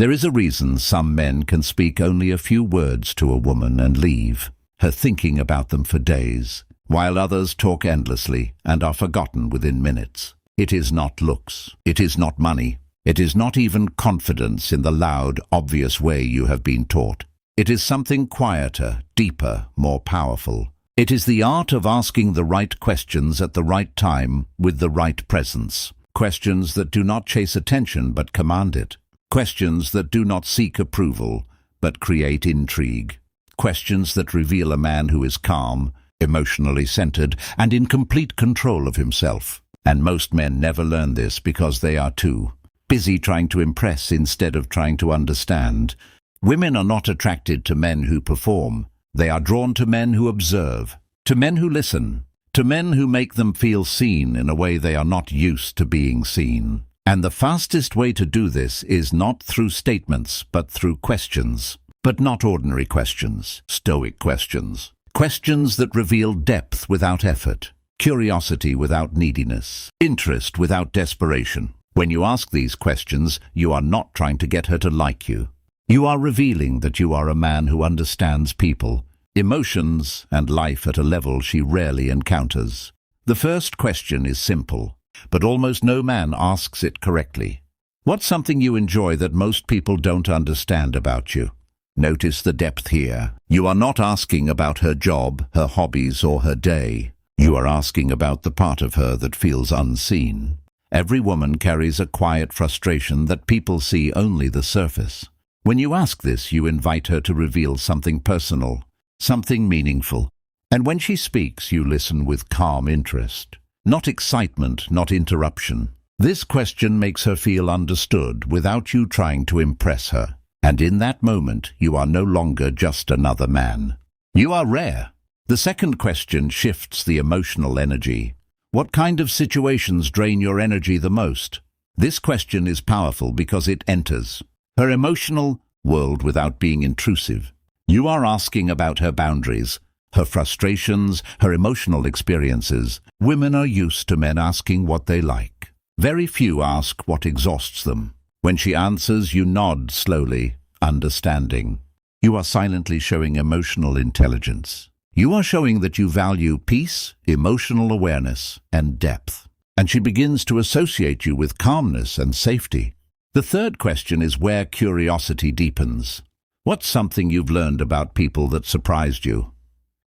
There is a reason some men can speak only a few words to a woman and leave her thinking about them for days, while others talk endlessly and are forgotten within minutes. It is not looks. It is not money. It is not even confidence in the loud, obvious way you have been taught. It is something quieter, deeper, more powerful. It is the art of asking the right questions at the right time with the right presence. Questions that do not chase attention but command it. Questions that do not seek approval but create intrigue. Questions that reveal a man who is calm, emotionally centered, and in complete control of himself. And most men never learn this because they are too busy trying to impress instead of trying to understand. Women are not attracted to men who perform. They are drawn to men who observe, to men who listen, to men who make them feel seen in a way they are not used to being seen. And the fastest way to do this is not through statements, but through questions. But not ordinary questions, Stoic questions. Questions that reveal depth without effort, curiosity without neediness, interest without desperation. When you ask these questions, you are not trying to get her to like you. You are revealing that you are a man who understands people, emotions, and life at a level she rarely encounters. The first question is simple, but almost no man asks it correctly. What's something you enjoy that most people don't understand about you? Notice the depth here. You are not asking about her job, her hobbies, or her day. You are asking about the part of her that feels unseen. Every woman carries a quiet frustration that people see only the surface. When you ask this, you invite her to reveal something personal, something meaningful. And when she speaks, you listen with calm interest. Not excitement, not interruption. This question makes her feel understood without you trying to impress her. And in that moment, you are no longer just another man. You are rare. The second question shifts the emotional energy. What kind of situations drain your energy the most? This question is powerful because it enters her emotional world without being intrusive. You are asking about her boundaries, her frustrations, her emotional experiences. Women are used to men asking what they like. Very few ask what exhausts them. When she answers, you nod slowly, understanding. You are silently showing emotional intelligence. You are showing that you value peace, emotional awareness, and depth. And she begins to associate you with calmness and safety. The third question is where curiosity deepens. What's something you've learned about people that surprised you?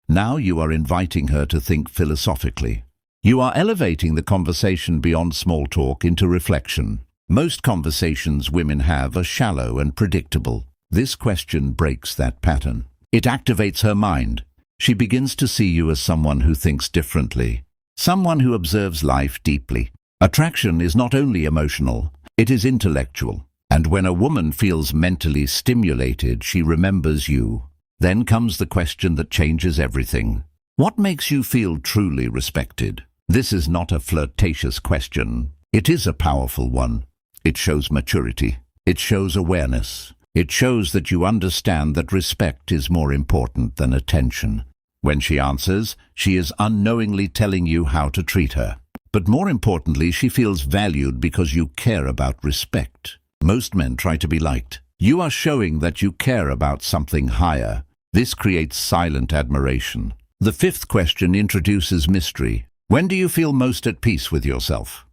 Now you are inviting her to think philosophically. You are elevating the conversation beyond small talk into reflection. Most conversations women have are shallow and predictable. This question breaks that pattern. It activates her mind. She begins to see you as someone who thinks differently, someone who observes life deeply. Attraction is not only emotional, it is intellectual. And when a woman feels mentally stimulated, she remembers you. Then comes the question that changes everything. What makes you feel truly respected? This is not a flirtatious question. It is a powerful one. It shows maturity. It shows awareness. It shows that you understand that respect is more important than attention. When she answers, she is unknowingly telling you how to treat her. But more importantly, she feels valued because you care about respect. Most men try to be liked. You are showing that you care about something higher. This creates silent admiration. The fifth question introduces mystery. When do you feel most at peace with yourself?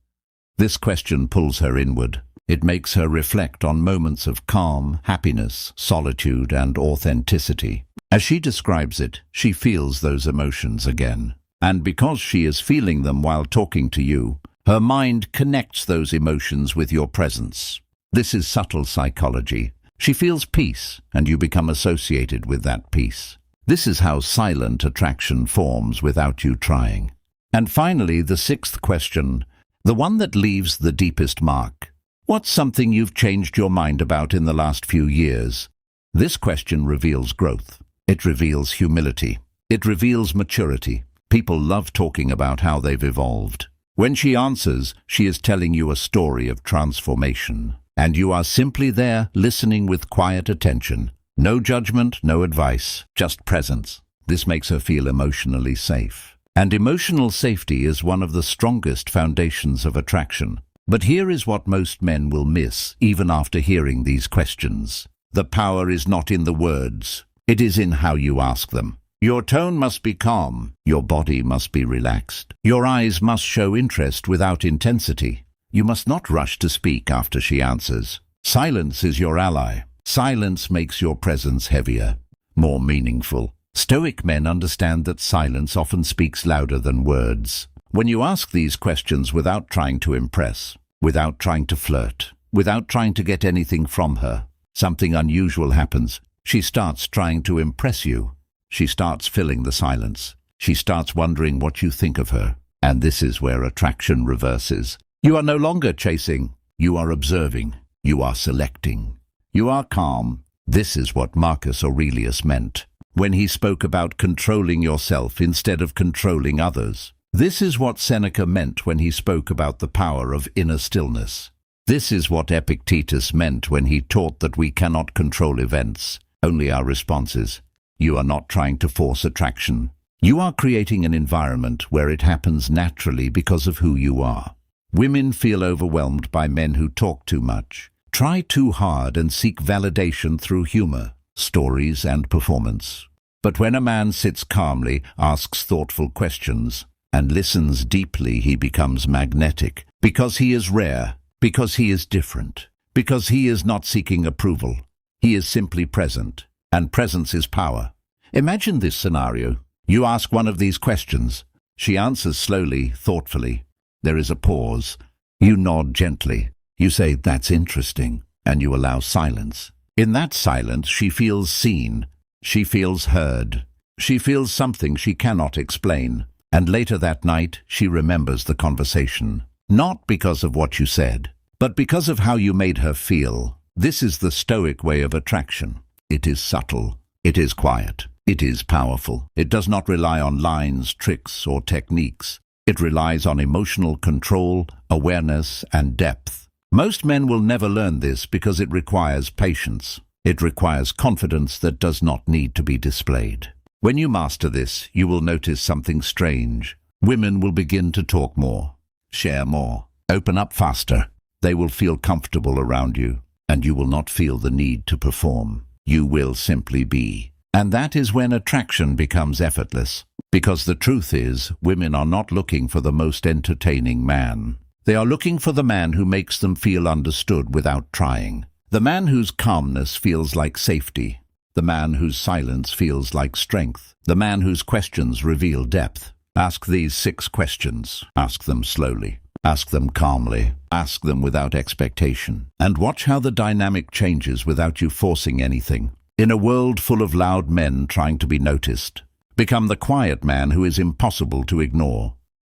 This question pulls her inward. It makes her reflect on moments of calm, happiness, solitude, and authenticity. As she describes it, she feels those emotions again. And because she is feeling them while talking to you, her mind connects those emotions with your presence. This is subtle psychology. She feels peace, and you become associated with that peace. This is how silent attraction forms without you trying. And finally, the sixth question, the one that leaves the deepest mark. What's something you've changed your mind about in the last few years? This question reveals growth. It reveals humility. It reveals maturity. People love talking about how they've evolved. When she answers, she is telling you a story of transformation. And you are simply there, listening with quiet attention. No judgment, no advice, just presence. This makes her feel emotionally safe. And emotional safety is one of the strongest foundations of attraction. But here is what most men will miss, even after hearing these questions. The power is not in the words. It is in how you ask them. Your tone must be calm. Your body must be relaxed. Your eyes must show interest without intensity. You must not rush to speak after she answers. Silence is your ally. Silence makes your presence heavier, more meaningful. Stoic men understand that silence often speaks louder than words. When you ask these questions without trying to impress, without trying to flirt, without trying to get anything from her, something unusual happens. She starts trying to impress you. She starts filling the silence. She starts wondering what you think of her. And this is where attraction reverses. You are no longer chasing. You are observing. You are selecting. You are calm. This is what Marcus Aurelius meant when he spoke about controlling yourself instead of controlling others. This is what Seneca meant when he spoke about the power of inner stillness. This is what Epictetus meant when he taught that we cannot control events, only our responses. You are not trying to force attraction. You are creating an environment where it happens naturally because of who you are. Women feel overwhelmed by men who talk too much, try too hard, and seek validation through humor, stories, and performance. But when a man sits calmly, asks thoughtful questions, and listens deeply, he becomes magnetic, because he is rare, because he is different, because he is not seeking approval. He is simply present, and presence is power. Imagine this scenario. You ask one of these questions. She answers slowly, thoughtfully. There is a pause. You nod gently. You say, "That's interesting," and you allow silence. In that silence, she feels seen. She feels heard. She feels something she cannot explain. And later that night, she remembers the conversation. Not because of what you said, but because of how you made her feel. This is the Stoic way of attraction. It is subtle. It is quiet. It is powerful. It does not rely on lines, tricks, or techniques. It relies on emotional control, awareness, and depth. Most men will never learn this because it requires patience. It requires confidence that does not need to be displayed. When you master this, you will notice something strange. Women will begin to talk more, share more, open up faster. They will feel comfortable around you, and you will not feel the need to perform. You will simply be. And that is when attraction becomes effortless. Because the truth is, women are not looking for the most entertaining man. They are looking for the man who makes them feel understood without trying. The man whose calmness feels like safety. The man whose silence feels like strength. The man whose questions reveal depth. Ask these 6 questions. Ask them slowly. Ask them calmly. Ask them without expectation. And watch how the dynamic changes without you forcing anything. In a world full of loud men trying to be noticed, become the quiet man who is impossible to ignore.